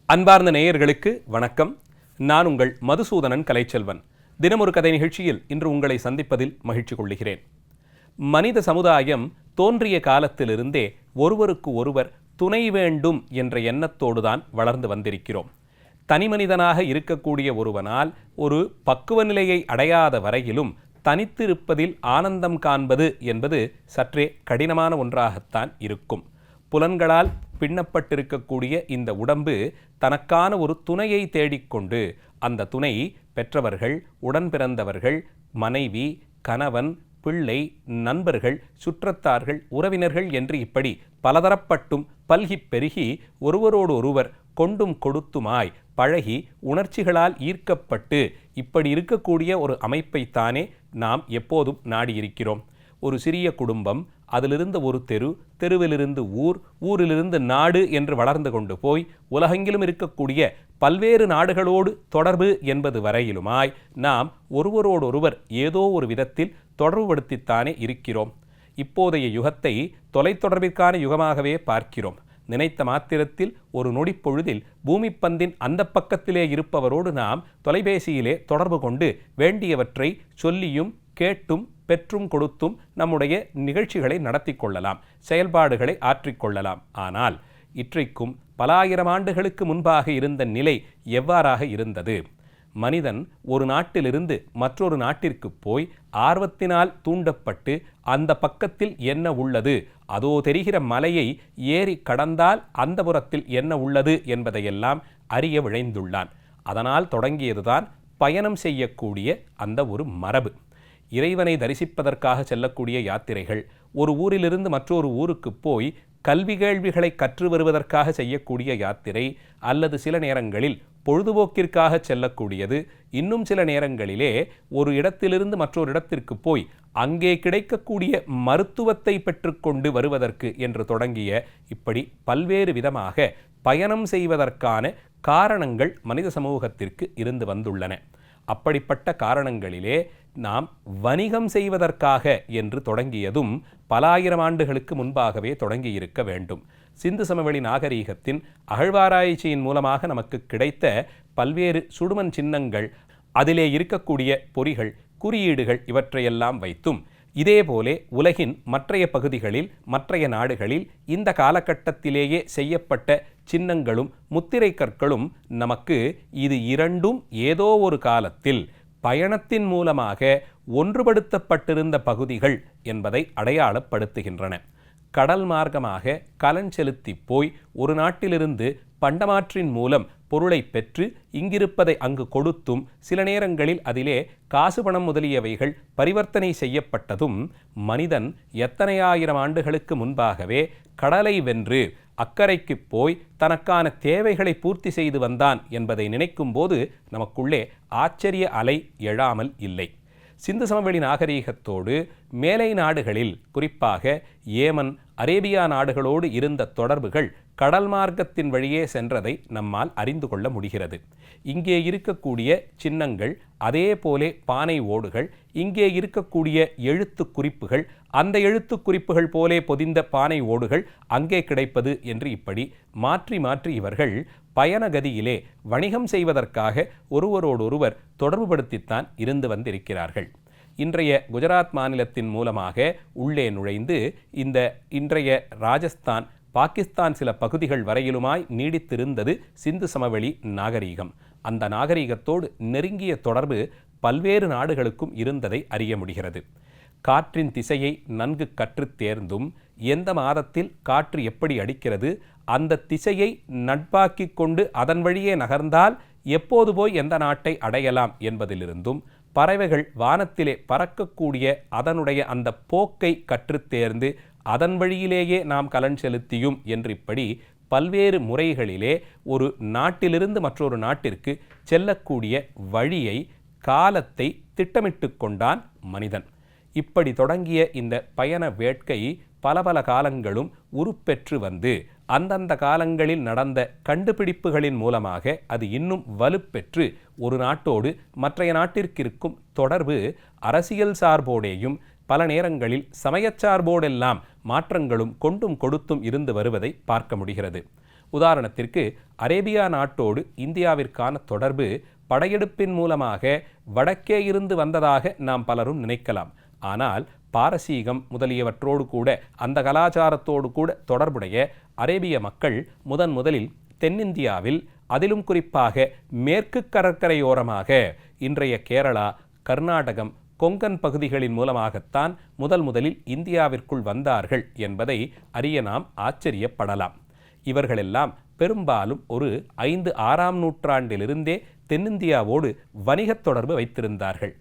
அன்பார்ந்த நேயர்களுக்கு வணக்கம். நான் உங்கள் மதுசூதனன் கலைச்செல்வன். தினமொரு கதை நிகழ்ச்சியில் இன்று உங்களை சந்திப்பதில் மகிழ்ச்சி கொள்கிறேன். மனித சமுதாயம் தோன்றிய காலத்திலிருந்தே ஒருவருக்கு ஒருவர் துணை வேண்டும் என்ற எண்ணத்தோடுதான் வளர்ந்து வந்திருக்கிறோம். தனிமனிதனாக இருக்கக்கூடிய ஒருவனால் ஒரு பக்குவ நிலையை அடையாத வரையிலும் தனித்திருப்பதில் ஆனந்தம் காண்பது என்பது சற்றே கடினமான ஒன்றாகத்தான் இருக்கும். புலன்களால் பின்னப்பட்டிருக்கக்கூடிய இந்த உடம்பு தனக்கான ஒரு துணையை தேடிக்கொண்டு, அந்த துணை பெற்றவர்கள், உடன் பிறந்தவர்கள், மனைவி, கணவன், பிள்ளை, நண்பர்கள், சுற்றத்தார்கள், உறவினர்கள் என்று இப்படி பலதரப்பட்டும் பல்கி பெருகி ஒருவரோடு ஒருவர் கொண்டும் கொடுத்துமாய் பழகி உணர்ச்சிகளால் ஈர்க்கப்பட்டு இப்படி இருக்கக்கூடிய ஒரு அமைப்பைத்தானே நாம் எப்போதும் நாடியிருக்கிறோம். ஒரு சிறிய குடும்பம், அதிலிருந்து ஒரு தெரு, தெருவிலிருந்து ஊர், ஊரிலிருந்து நாடு என்று வளர்ந்து கொண்டு போய் உலகெங்கிலும் இருக்கக்கூடிய பல்வேறு நாடுகளோடு தொடர்பு என்பது வரையிலுமாய் நாம் ஒருவரோடொருவர் ஏதோ ஒரு விதத்தில் தொடர்புபடுத்தித்தானே இருக்கிறோம். இப்போதைய யுகத்தை தொலைத்தொடர்பிற்கான யுகமாகவே பார்க்கிறோம். நினைத்த மாத்திரத்தில் ஒரு நொடிப்பொழுதில் பூமிப்பந்தின் அந்த பக்கத்திலே இருப்பவரோடு நாம் தொலைபேசியிலே தொடர்பு கொண்டு வேண்டியவற்றை சொல்லியும் கேட்டும் பெற்றும் கொடுத்தும் நம்முடைய நிகழ்ச்சிகளை நடத்தி கொள்ளலாம், செயல்பாடுகளை ஆற்றிக்கொள்ளலாம். ஆனால் இன்றைக்கும் பல ஆயிரம் ஆண்டுகளுக்கு முன்பாக இருந்த நிலை எவ்வாறாக இருந்தது? மனிதன் ஒரு நாட்டிலிருந்து மற்றொரு நாட்டிற்கு போய் ஆர்வத்தினால் தூண்டப்பட்டு அந்த பக்கத்தில் என்ன உள்ளது, அதோ தெரிகிற மலையை ஏறி கடந்தால் அந்த புறத்தில் என்ன உள்ளது என்பதையெல்லாம் அறிய விழைந்துள்ளான். அதனால் தொடங்கியதுதான் பயணம் செய்யக்கூடிய அந்த ஒரு மரபு. இறைவனை தரிசிப்பதற்காக செல்லக்கூடிய யாத்திரைகள், ஒரு ஊரிலிருந்து மற்றொரு ஊருக்கு போய் கல்வி கேள்விகளை கற்று வருவதற்காக செய்யக்கூடிய யாத்திரை, அல்லது சில நேரங்களில் பொழுதுபோக்கிற்காக செல்லக்கூடியது, இன்னும் சில நேரங்களிலே ஒரு இடத்திலிருந்து மற்றொரு இடத்திற்கு போய் அங்கே கிடைக்கக்கூடிய மருத்துவத்தை பெற்றுக்கொண்டு வருவதற்கு என்று தொடங்கிய இப்படி பல்வேறு விதமாக பயணம் செய்வதற்கான காரணங்கள் மனித சமூகத்திற்கு இருந்து வந்துள்ளன. அப்படிப்பட்ட காரணங்களிலே நாம் வணிகம் செய்வதற்காக என்று தொடங்கியதும் பல ஆயிரம் ஆண்டுகளுக்கு முன்பாகவே தொடங்கியிருக்க வேண்டும். சிந்து சமவெளி நாகரீகத்தின் அகழ்வாராய்ச்சியின் மூலமாக நமக்கு கிடைத்த பல்வேறு சுடுமண் சின்னங்கள், அதிலே இருக்கக்கூடிய பொறிகள், குறியீடுகள் இவற்றையெல்லாம் வைத்தும், இதேபோலே உலகின் மற்றைய பகுதிகளில், மற்றைய நாடுகளில் இந்த காலகட்டத்திலேயே செய்யப்பட்ட சின்னங்களும் முத்திரை கற்களும் நமக்கு இது இரண்டும் ஏதோ ஒரு காலத்தில் பயணத்தின் மூலமாக ஒன்றுபடுத்தப்பட்டிருந்த பகுதிகள் என்பதை அடையாளப்படுத்துகின்றன. கடல் மார்க்கமாக கலன் செலுத்தி போய் ஒரு நாட்டிலிருந்து பண்டமாற்றின் மூலம் பொருளை பெற்று இங்கிருப்பதை அங்கு கொடுத்தும், சில நேரங்களில் அதிலே காசு பணம் முதலியவைகள் பரிவர்த்தனை செய்யப்பட்டதும் மனிதன் எத்தனை ஆயிரம் ஆண்டுகளுக்கு முன்பாகவே கடலை வென்று அக்கறைக்கு போய் தனக்கான தேவைகளை பூர்த்தி செய்து வந்தான் என்பதை நினைக்கும் போது நமக்குள்ளே ஆச்சரிய அலை எழாமல் இல்லை. சிந்து சமவெளி நாகரீகத்தோடு மேலை நாடுகளில், குறிப்பாக ஏமன், அரேபியா நாடுகளோடு இருந்த தொடர்புகள் கடல் மார்க்கத்தின் வழியே சென்றதை நம்மால் அறிந்து கொள்ள முடிகிறது. இங்கே இருக்கக்கூடிய சின்னங்கள், அதே போலே பானை ஓடுகள், இங்கே இருக்கக்கூடிய எழுத்து குறிப்புகள், அந்த எழுத்து குறிப்புகள் போலே பொதிந்த பானை ஓடுகள் அங்கே கிடைப்பது என்று இப்படி மாற்றி மாற்றி இவர்கள் பயணகதியிலே வணிகம் செய்வதற்காக ஒருவரோடொருவர் தொடர்புபடுத்தித்தான் இருந்து வந்திருக்கிறார்கள். இன்றைய குஜராத் மாநிலத்தின் மூலமாக உள்ளே நுழைந்து இந்த இன்றைய ராஜஸ்தான், பாகிஸ்தான் சில பகுதிகள் வரையிலுமாய் நீடித்திருந்தது சிந்து சமவெளி நாகரீகம். அந்த நாகரீகத்தோடு நெருங்கிய தொடர்பு பல்வேறு நாடுகளுக்கும் இருந்ததை அறிய முடிகிறது. காற்றின் திசையை நன்கு கற்று தேர்ந்தும், எந்த மாதத்தில் காற்று எப்படி அடிக்கிறது, அந்த திசையை நட்பாக்கி கொண்டு அதன் வழியே நகர்ந்தால் எப்போது போய் எந்த நாட்டை அடையலாம் என்பதிலிருந்தும், பறவைகள் வானத்திலே பறக்கக்கூடிய அதனுடைய அந்த போக்கை கற்று தேர்ந்து அதன் வழியிலேயே நாம் கலன் செலுத்தியும் என்று இப்படி பல்வேறு முறைகளிலே ஒரு நாட்டிலிருந்து மற்றொரு நாட்டிற்கு செல்லக்கூடிய வழியை, காலத்தை திட்டமிட்டு கொண்டான் மனிதன். இப்படி தொடங்கிய இந்த பயண வேட்கை பல பல காலங்களும் உருப்பெற்று வந்து அந்தந்த காலங்களில் நடந்த கண்டுபிடிப்புகளின் மூலமாக அது இன்னும் வலுப்பெற்று ஒரு நாட்டோடு மற்றைய நாட்டிற்கு இருக்கும் தொடர்பு அரசியல் சார்போடேயும் பல நேரங்களில் சமயச்சார்போடெல்லாம் மாற்றங்களும் கொண்டும் கொடுத்தும் இருந்து வருவதை பார்க்க முடிகிறது. உதாரணத்திற்கு அரேபியா நாட்டோடு இந்தியாவிற்கான தொடர்பு படையெடுப்பின் மூலமாக வடக்கே இருந்து வந்ததாக நாம் பலரும் நினைக்கலாம். ஆனால் பாரசீகம் முதலியவற்றோடு கூட அந்த கலாச்சாரத்தோடு கூட தொடர்புடைய அரேபிய மக்கள் முதலில் தென்னிந்தியாவில், அதிலும் குறிப்பாக மேற்கு கடற்கரையோரமாக இன்றைய கேரளா, கர்நாடகம், கொங்கன் பகுதிகளின் மூலமாகத்தான் முதலில் இந்தியாவிற்குள் வந்தார்கள் என்பதை அறிய நாம் ஆச்சரியப்படலாம். இவர்களெல்லாம் பெரும்பாலும் ஒரு 5-6ஆம் நூற்றாண்டிலிருந்தே தென்னிந்தியாவோடு வணிகத் தொடர்பு வைத்திருந்தார்கள்.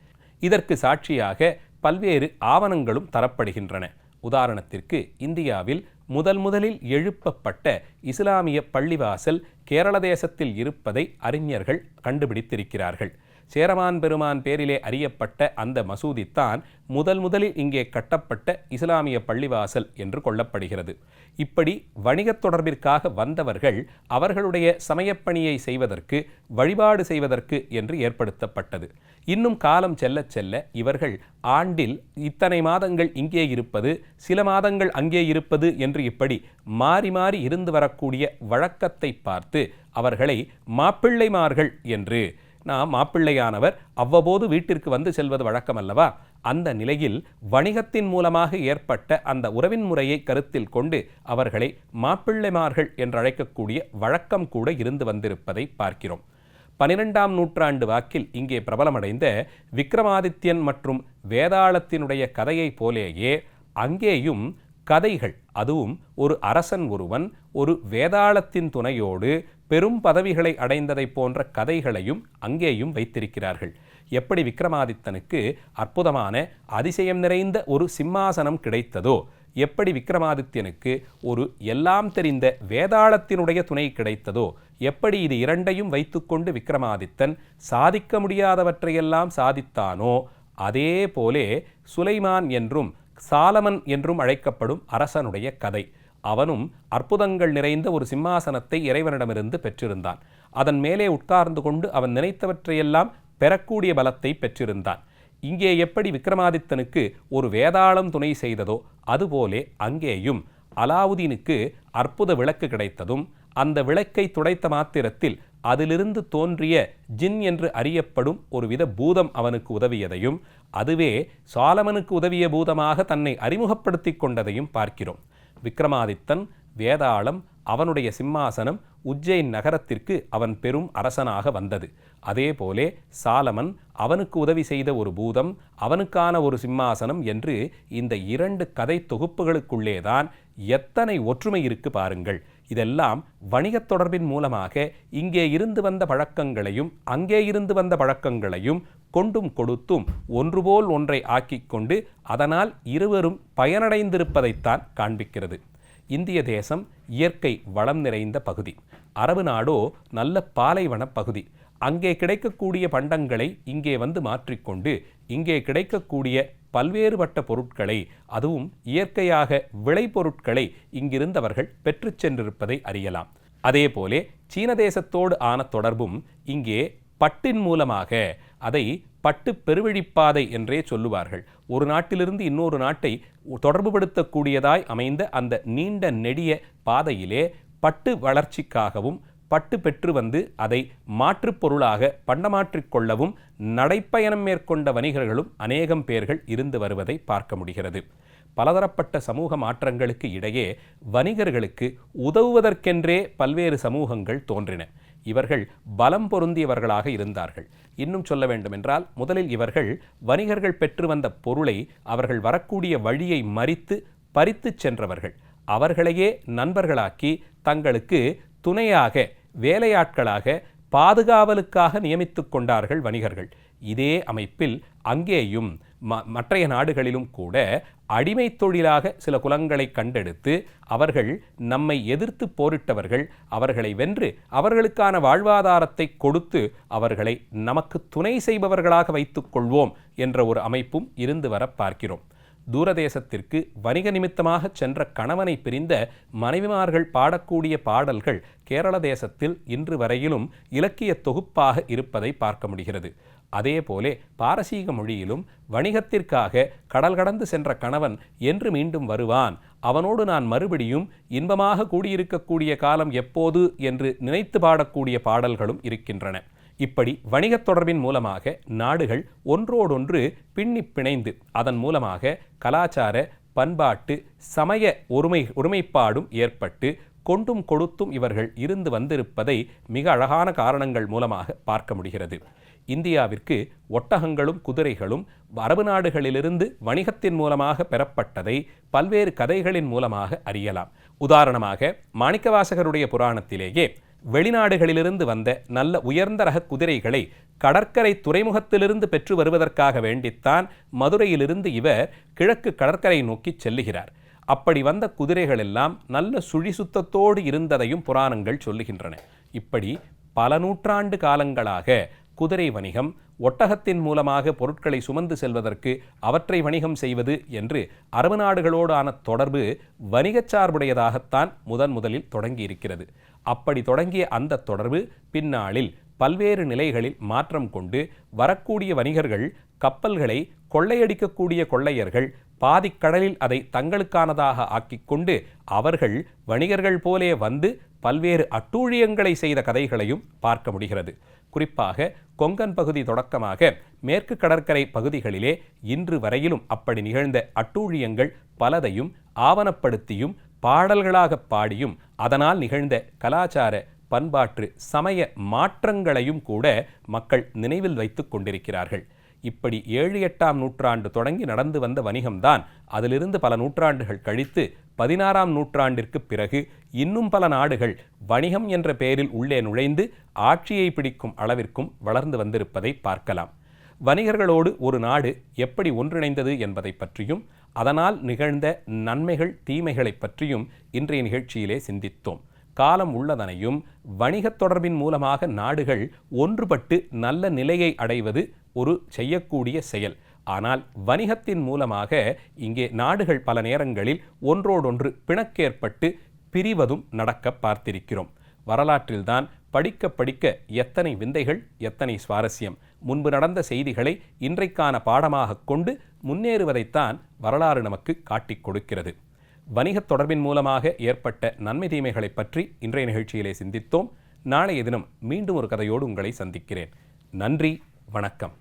இதற்கு சாட்சியாக பல்வேறு ஆவணங்களும் தரப்படுகின்றன. உதாரணத்திற்கு இந்தியாவில் முதலில் எழுப்பப்பட்ட இஸ்லாமிய பள்ளிவாசல் கேரள தேசத்தில் இருப்பதை அறிஞர்கள் கண்டுபிடித்திருக்கிறார்கள். சேரமான் பெருமான் பேரிலே அறியப்பட்ட அந்த மசூதித்தான் முதலில் இங்கே கட்டப்பட்ட இஸ்லாமிய பள்ளிவாசல் என்று கொள்ளப்படுகிறது. இப்படி வணிகத் தொடர்பிற்காக வந்தவர்கள் அவர்களுடைய சமயப்பணியை செய்வதற்கு, வழிபாடு செய்வதற்கு என்று ஏற்படுத்தப்பட்டது. இன்னும் காலம் செல்ல செல்ல இவர்கள் ஆண்டில் இத்தனை மாதங்கள் இங்கே இருப்பது, சில மாதங்கள் அங்கே இருப்பது என்று இப்படி மாறி மாறி இருந்து வரக்கூடிய வழக்கத்தை பார்த்து அவர்களை மாப்பிள்ளைமார்கள் என்று, நாம் மாப்பிள்ளையானவர் அவ்வப்போது வீட்டிற்கு வந்து செல்வது வழக்கம் அல்லவா, அந்த நிலையில் வணிகத்தின் மூலமாக ஏற்பட்ட அந்த உறவின் முறையை கருத்தில் கொண்டு அவர்களை மாப்பிள்ளைமார்கள் என்று அழைக்கக்கூடிய வழக்கம் கூட இருந்து வந்திருப்பதை பார்க்கிறோம். 12ஆம் நூற்றாண்டு வாக்கில் இங்கே பிரபலமடைந்த விக்ரமாதித்யன் மற்றும் வேதாளத்தினுடைய கதையை போலேயே அங்கேயும் கதைகள், அதுவும் ஒரு அரசன் ஒருவன் ஒரு வேதாளத்தின் துணையோடு பெரும் பதவிகளை அடைந்ததை போன்ற கதைகளையும் அங்கேயும் வைத்திருக்கிறார்கள். எப்படி விக்ரமாதித்தனுக்கு அற்புதமான அதிசயம் நிறைந்த ஒரு சிம்மாசனம் கிடைத்ததோ, எப்படி விக்ரமாதித்யனுக்கு ஒரு எல்லாம் தெரிந்த வேதாளத்தினுடைய துணை கிடைத்ததோ, எப்படி இது இரண்டையும் வைத்துக்கொண்டு விக்ரமாதித்தன் சாதிக்க முடியாதவற்றையெல்லாம் சாதித்தானோ, அதே போலே சுலைமான் என்றும் சாலமன் என்றும் அழைக்கப்படும் அரசனுடைய கதை. அவனும் அற்புதங்கள் நிறைந்த ஒரு சிம்மாசனத்தை இறைவனிடமிருந்து பெற்றிருந்தான். அதன் மேலே உட்கார்ந்து கொண்டு அவன் நினைத்தவற்றையெல்லாம் பெறக்கூடிய பலத்தை பெற்றிருந்தான். இங்கே எப்படி விக்ரமாதித்தனுக்கு ஒரு வேதாளம் துணை செய்ததோ, அதுபோலே அங்கேயும் அலாவுதீனுக்கு அற்புத விளக்கு கிடைத்ததும், அந்த விளக்கை துடைத்த மாத்திரத்தில் அதிலிருந்து தோன்றிய ஜின் என்று அறியப்படும் ஒரு வித பூதம் அவனுக்கு உதவியதையும், அதுவே சாலமனுக்கு உதவிய பூதமாக தன்னை அறிமுகப்படுத்தி கொண்டதையும் பார்க்கிறோம். விக்ரமாதித்தன், வேதாளம், அவனுடைய சிம்மாசனம், உஜ்ஜைன் நகரத்திற்கு அவன் பெரும் அரசனாக வந்தது. அதே போலே சாலமன், அவனுக்கு உதவி செய்த ஒரு பூதம், அவனுக்கான ஒரு சிம்மாசனம் என்று இந்த 2 கதை தொகுப்புகளுக்குள்ளேதான் எத்தனை ஒற்றுமை இருக்கு பாருங்கள். இதெல்லாம் வணிகத் தொடர்பின் மூலமாக இங்கே இருந்து வந்த பழக்கங்களையும் அங்கே இருந்து வந்த பழக்கங்களையும் கொண்டும் கொடுத்தும் ஒன்றுபோல் ஒன்றை ஆக்கிக் கொண்டு அதனால் இருவரும் பயனடைந்திருப்பதைத்தான் காண்பிக்கிறது. இந்திய தேசம் இயற்கை வளம் நிறைந்த பகுதி. அரபு நாடோ நல்ல பாலைவன பகுதி. அங்கே கிடைக்கக்கூடிய பண்டங்களை இங்கே வந்து மாற்றிக்கொண்டு இங்கே கிடைக்கக்கூடிய பல்வேறுபட்ட பொருட்களை, அதுவும் இயற்கையாக விளைபொருட்களை இங்கிருந்தவர்கள் பெற்று சென்றிருப்பதை அறியலாம். அதே போலே சீன தேசத்தோடு ஆன தொடர்பும் இங்கே பட்டின் மூலமாக, அதை பட்டு பெருவழிப்பாதை என்றே சொல்லுவார்கள். ஒரு நாட்டிலிருந்து இன்னொரு நாட்டை தொடர்புபடுத்தக்கூடியதாய் அமைந்த அந்த நீண்ட நெடிய பாதையிலே பட்டு வளர்ச்சிக்காகவும் பட்டு பெற்று வந்து அதை மாற்றுப் பொருளாக பண்டமாற்றிக் கொள்ளவும் நடைப்பயணம் மேற்கொண்ட வணிகர்களும் அநேகம் பேர்கள் இருந்து வருவதை பார்க்க முடிகிறது. பலதரப்பட்ட சமூக மாற்றங்களுக்கு இடையே வணிகர்களுக்கு உதவுவதற்கென்றே பல்வேறு சமூகங்கள் தோன்றின. இவர்கள் பலம் பொருந்தியவர்களாக இருந்தார்கள். இன்னும் சொல்ல வேண்டுமென்றால், முதலில் இவர்கள் வணிகர்கள் பெற்று வந்த பொருளை அவர்கள் வரக்கூடிய வழியை மறித்து பறித்து சென்றவர்கள். அவர்களையே நண்பர்களாக்கி தங்களுக்கு துணையாக, வேலையாட்களாக, பாதுகாவலுக்காக நியமித்து கொண்டார்கள் வணிகர்கள். இதே அமைப்பில் அங்கேயும் மற்றைய நாடுகளிலும் கூட அடிமை தொழிலாக சில குலங்களை கண்டெடுத்து அவர்கள் நம்மை எதிர்த்து போரிட்டவர்கள், அவர்களை வென்று அவர்களுக்கான வாழ்வாதாரத்தை கொடுத்து அவர்களை நமக்கு துணை செய்பவர்களாக வைத்துக் கொள்வோம் என்ற ஒரு அமைப்பும் இருந்து வர பார்க்கிறோம். தூரதேசத்திற்கு வணிக நிமித்தமாக சென்ற கணவனை பிரிந்த மனைவிமார்கள் பாடக்கூடிய பாடல்கள் கேரள தேசத்தில் இன்று வரையிலும் இலக்கிய தொகுப்பாக இருப்பதை பார்க்க முடிகிறது. அதேபோலே பாரசீக மொழியிலும் வணிகத்திற்காக கடல் கடந்து சென்ற கணவன் என்று மீண்டும் வருவான், அவனோடு நான் மறுபடியும் இன்பமாக கூடியிருக்கக்கூடிய காலம் எப்போது என்று நினைத்து பாடக்கூடிய பாடல்களும் இருக்கின்றன. இப்படி வணிகத் தொடர்பின் மூலமாக நாடுகள் ஒன்றோடொன்று பின்னி பிணைந்து அதன் மூலமாக கலாச்சார பண்பாட்டு சமய ஒருமைப்பாடும் ஏற்பட்டு கொண்டும் கொடுத்தும் இவர்கள் இருந்து வந்திருப்பதை மிக அழகான காரணங்கள் மூலமாக பார்க்க முடிகிறது. இந்தியாவிற்கு ஒட்டகங்களும் குதிரைகளும் அரபு நாடுகளிலிருந்து வணிகத்தின் மூலமாக பெறப்பட்டதை பல்வேறு கதைகளின் மூலமாக அறியலாம். உதாரணமாக மாணிக்கவாசகருடைய புராணத்திலேயே வெளிநாடுகளிலிருந்து வந்த நல்ல உயர்ந்த ரக குதிரைகளை கடற்கரை துறைமுகத்திலிருந்து பெற்று வருவதற்காக வேண்டித்தான் மதுரையிலிருந்து இவர் கிழக்கு கடற்கரை நோக்கி செல்லுகிறார். அப்படி வந்த குதிரைகள் எல்லாம் நல்ல சுழிசுத்தத்தோடு இருந்ததையும் புராணங்கள் சொல்லுகின்றன. இப்படி பல நூற்றாண்டு காலங்களாக குதிரை வணிகம், ஒட்டகத்தின் மூலமாக பொருட்களை சுமந்து செல்வதற்கு அவற்றை வணிகம் செய்வது என்று அரபு நாடுகளோடான தொடர்பு வணிகச் சார்புடையதாகத்தான் முதலில் தொடங்கி இருக்கிறது. அப்படி தொடங்கிய அந்த தொடர்பு பின்னாளில் பல்வேறு நிலைகளில் மாற்றம் கொண்டு வரக்கூடிய வணிகர்கள் கப்பல்களை கொள்ளையடிக்கக்கூடிய கொள்ளையர்கள் பாதிக்கடலில் அதை தங்களுக்கானதாக ஆக்கிக்கொண்டு அவர்கள் வணிகர்கள் போலே வந்து பல்வேறு அட்டூழியங்களை செய்த கதைகளையும் பார்க்க முடிகிறது. குறிப்பாக கொங்கன் பகுதி தொடக்கமாக மேற்கு கடற்கரை பகுதிகளிலே இன்று வரையிலும் அப்படி நிகழ்ந்த அட்டூழியங்கள் பலதையும் ஆவணப்படுத்தியும் பாடல்களாக பாடியும் அதனால் நிகழ்ந்த கலாச்சார பண்பாட்டு சமய மாற்றங்களையும் கூட மக்கள் நினைவில் வைத்து கொண்டிருக்கிறார்கள். இப்படி 7-8ஆம் நூற்றாண்டு தொடங்கி நடந்து வந்த வணிகம்தான் அதிலிருந்து பல நூற்றாண்டுகள் கழித்து 16ஆம் நூற்றாண்டிற்கு பிறகு இன்னும் பல நாடுகள் வணிகம் என்ற பெயரில் உள்ளே நுழைந்து ஆட்சியை பிடிக்கும் அளவிற்கும் வளர்ந்து வந்திருப்பதை பார்க்கலாம். வணிகர்களோடு ஒரு நாடு எப்படி ஒன்றிணைந்தது என்பதை பற்றியும் அதனால் நிகழ்ந்த நன்மைகள் தீமைகளை பற்றியும் இன்றைய நிகழ்ச்சியிலே சிந்தித்தோம். காலம் உள்ளதனையும் வணிகத் தொடர்பின் மூலமாக நாடுகள் ஒன்றுபட்டு நல்ல நிலையை அடைவது ஒரு செய்யக்கூடிய செயல். ஆனால் வணிகத்தின் மூலமாக இங்கே நாடுகள் பல நேரங்களில் ஒன்றோடொன்று பிணக்கேற்பட்டு பிரிவதும் நடக்க பார்த்திருக்கிறோம். வரலாற்றில்தான் படிக்க படிக்க எத்தனை விந்தைகள், எத்தனை சுவாரஸ்யம். முன்பு நடந்த செய்திகளை இன்றைக்கான பாடமாக கொண்டு முன்னேறுவதைத்தான் வரலாறு நமக்கு காட்டிக் கொடுக்கிறது. வணிகத் தொடர்பின் மூலமாக ஏற்பட்ட நன்மை தீமைகளை பற்றி இன்றைய நிகழ்ச்சியிலே சிந்தித்தோம். நாளைய தினம் மீண்டும் ஒரு கதையோடு உங்களை சந்திக்கிறேன். நன்றி, வணக்கம்.